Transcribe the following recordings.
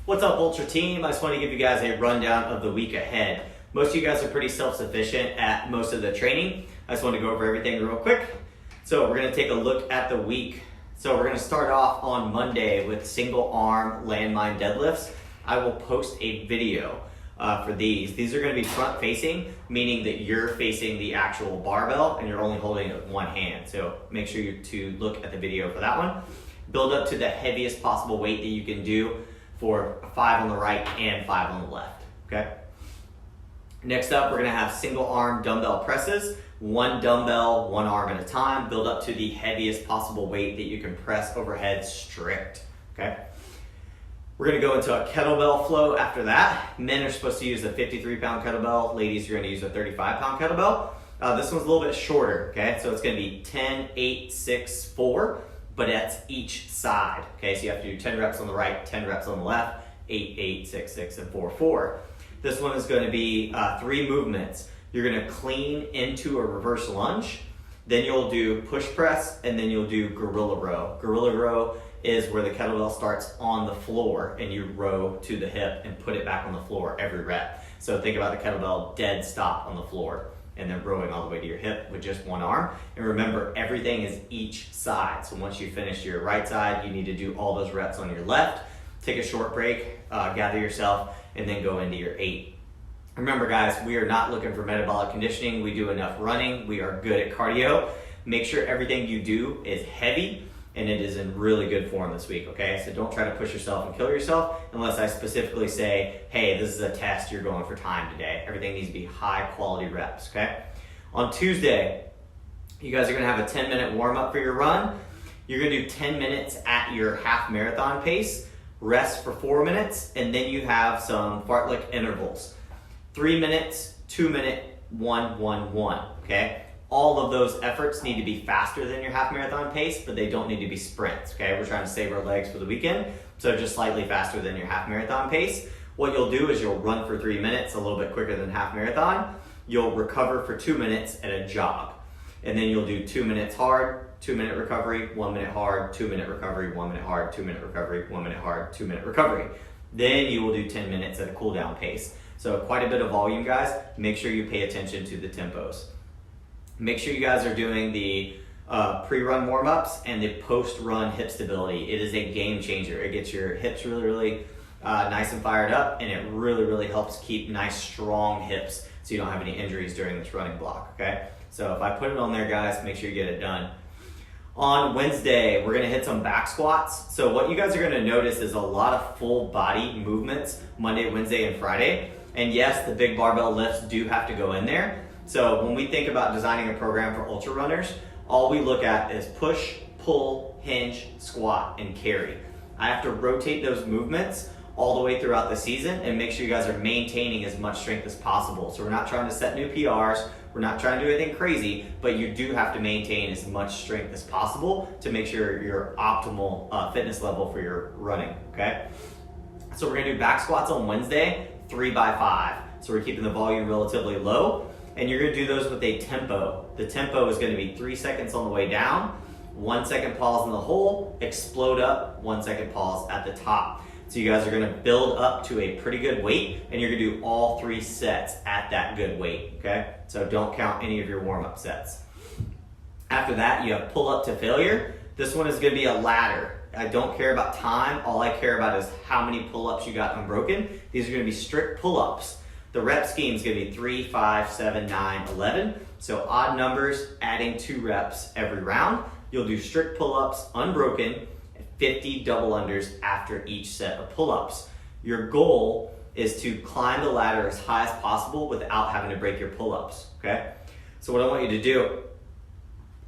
What's up, Ultra Team? I just want to give you guys a rundown of the week ahead. Most of you guys are pretty self-sufficient at most of the training. I just want to go over everything real quick. So we're going to take a look at the week. So we're going to start off on Monday with single arm landmine deadlifts. I will post a video for these. These are going to be front facing, meaning that you're facing the actual barbell and you're only holding it with one hand. So make sure to look at the video for that one. Build up to the heaviest possible weight that you can do for 5 on the right and 5 on the left, okay? Next up, we're gonna have single arm dumbbell presses, one dumbbell, one arm at a time. Build up to the heaviest possible weight that you can press overhead strict, okay? We're gonna go into a kettlebell flow after that. Men are supposed to use a 53-pound kettlebell. Ladies, you're gonna use a 35-pound kettlebell. This one's a little bit shorter, okay? So it's gonna be 10, 8, 6, 4. But that's each side, okay? So you have to do 10 reps on the right, 10 reps on the left, 8, 8, 6, 6, and 4, 4. This one is gonna be 3 movements. You're gonna clean into a reverse lunge, then you'll do push press, and then you'll do gorilla row. Gorilla row is where the kettlebell starts on the floor and you row to the hip and put it back on the floor every rep. So think about the kettlebell dead stop on the floor, and then rowing all the way to your hip with just one arm. And remember, everything is each side. So once you finish your right side, you need to do all those reps on your left. Take a short break, gather yourself, and then go into your 8. Remember guys, we are not looking for metabolic conditioning. We do enough running. We are good at cardio. Make sure everything you do is heavy and it is in really good form this week, okay? So don't try to push yourself and kill yourself unless I specifically say, hey, this is a test, you're going for time today. Everything needs to be high quality reps, okay? On Tuesday, you guys are gonna have a 10-minute warm up for your run. You're gonna do 10 minutes at your half marathon pace, rest for 4 minutes, and then you have some fartlek intervals. 3 minutes, 2 minute, 1, 1, 1, okay? All of those efforts need to be faster than your half marathon pace, but they don't need to be sprints, okay? We're trying to save our legs for the weekend, so just slightly faster than your half marathon pace. What you'll do is you'll run for 3 minutes, a little bit quicker than half marathon. You'll recover for 2 minutes at a jog. And then you'll do 2 minutes hard, 2 minute recovery, 1 minute hard, 2 minute recovery, 1 minute hard, 2 minute recovery, 1 minute hard, 2 minute recovery. Then you will do 10 minutes at a cool down pace. So quite a bit of volume, guys. Make sure you pay attention to the tempos. Make sure you guys are doing the pre-run warm-ups and the post-run hip stability. It is a game changer. It gets your hips really nice and fired up, and it really helps keep nice, strong hips so you don't have any injuries during this running block, okay? So if I put it on there, guys, make sure you get it done. On Wednesday, we're gonna hit some back squats. So what you guys are gonna notice is a lot of full body movements Monday, Wednesday, and Friday. And yes, the big barbell lifts do have to go in there. So when we think about designing a program for ultra runners, all we look at is push, pull, hinge, squat, and carry. I have to rotate those movements all the way throughout the season and make sure you guys are maintaining as much strength as possible. So we're not trying to set new PRs, we're not trying to do anything crazy, but you do have to maintain as much strength as possible to make sure your optimal fitness level for your running, okay? So we're gonna do back squats on Wednesday, 3 by 5. So we're keeping the volume relatively low. And you're gonna do those with a tempo. The tempo is gonna be 3 seconds on the way down, 1 second pause in the hole, explode up, 1 second pause at the top. So you guys are gonna build up to a pretty good weight, and you're gonna do all 3 sets at that good weight, okay? So don't count any of your warm-up sets. After that, you have pull up to failure. This one is gonna be a ladder. I don't care about time. All I care about is how many pull-ups you got unbroken. These are gonna be strict pull-ups. The rep scheme is gonna be 3, 5, 7, 9, 11. So odd numbers, adding 2 reps every round. You'll do strict pull-ups, unbroken, 50 double unders after each set of pull-ups. Your goal is to climb the ladder as high as possible without having to break your pull-ups, okay? So what I want you to do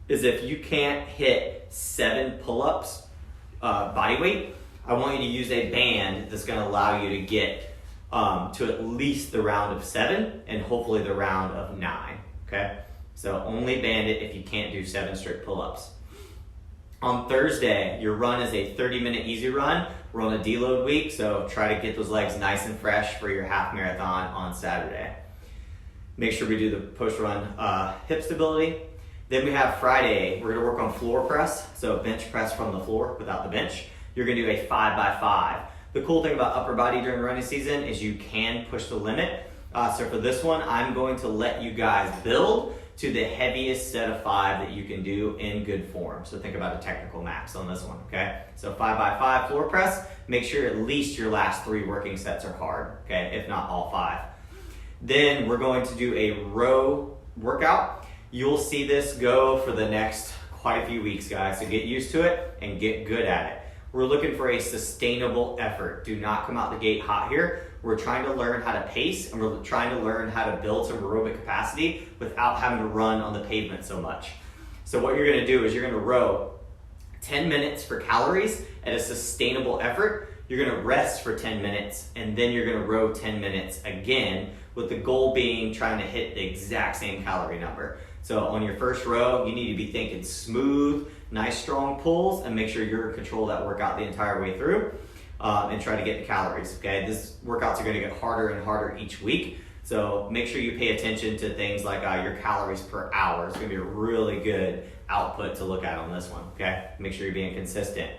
is if you can't hit 7 pull-ups body weight, I want you to use a band that's gonna allow you to get to at least the round of 7 and hopefully the round of 9, okay? So only band it if you can't do 7 strict pull-ups. On Thursday, your run is a 30-minute easy run. We're on a deload week, so try to get those legs nice and fresh for your half marathon on Saturday. Make sure we do the post-run hip stability. Then we have Friday, we're gonna work on floor press, so bench press from the floor without the bench. You're gonna do a 5 by 5. The cool thing about upper body during running season is you can push the limit. So for this one, I'm going to let you guys build to the heaviest set of 5 that you can do in good form. So think about a technical max on this one, okay? So 5x5 floor press, make sure at least your last 3 working sets are hard, okay? If not all 5. Then we're going to do a row workout. You'll see this go for the next quite a few weeks, guys, so get used to it and get good at it. We're looking for a sustainable effort. Do not come out the gate hot here. We're trying to learn how to pace, and we're trying to learn how to build some aerobic capacity without having to run on the pavement so much. So what you're gonna do is you're gonna row 10 minutes for calories at a sustainable effort. You're gonna rest for 10 minutes, and then you're gonna row 10 minutes again, with the goal being trying to hit the exact same calorie number. So on your first row, you need to be thinking smooth, nice strong pulls, and make sure you're in control of that workout the entire way through, and try to get the calories, okay? These workouts are gonna get harder and harder each week, so make sure you pay attention to things like your calories per hour. It's gonna be a really good output to look at on this one, okay? Make sure you're being consistent.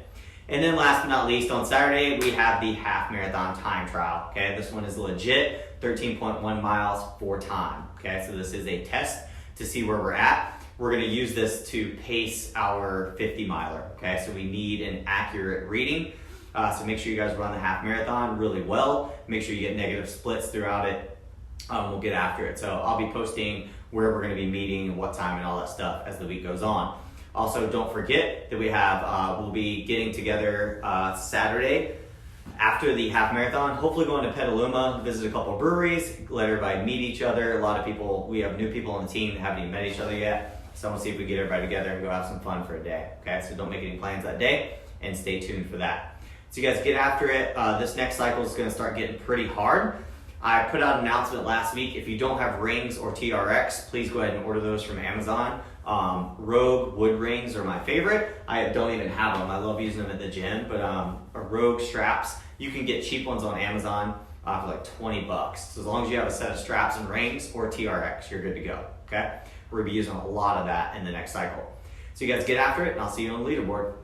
And then last but not least, on Saturday, we have the half marathon time trial, okay? This one is legit, 13.1 miles for time, okay? So this is a test to see where we're at. We're gonna use this to pace our 50 miler, okay? So we need an accurate reading. So make sure you guys run the half marathon really well. Make sure you get negative splits throughout it. We'll get after it. So I'll be posting where we're gonna be meeting and what time and all that stuff as the week goes on. Also, don't forget that we have, we'll be getting together Saturday after the half marathon, hopefully going to Petaluma, visit a couple of breweries, let everybody meet each other. A lot of people, we have new people on the team that haven't even met each other yet. So I'm gonna see if we get everybody together and go have some fun for a day, okay? So don't make any plans that day and stay tuned for that. So you guys get after it. This next cycle is gonna start getting pretty hard. I put out an announcement last week. If you don't have rings or TRX, please go ahead and order those from Amazon. Rogue wood rings are my favorite. I don't even have them. I love using them at the gym, but Rogue straps, you can get cheap ones on Amazon for like 20 bucks. So as long as you have a set of straps and rings or TRX, you're good to go, okay? We're gonna be using a lot of that in the next cycle. So you guys get after it, and I'll see you on the leaderboard.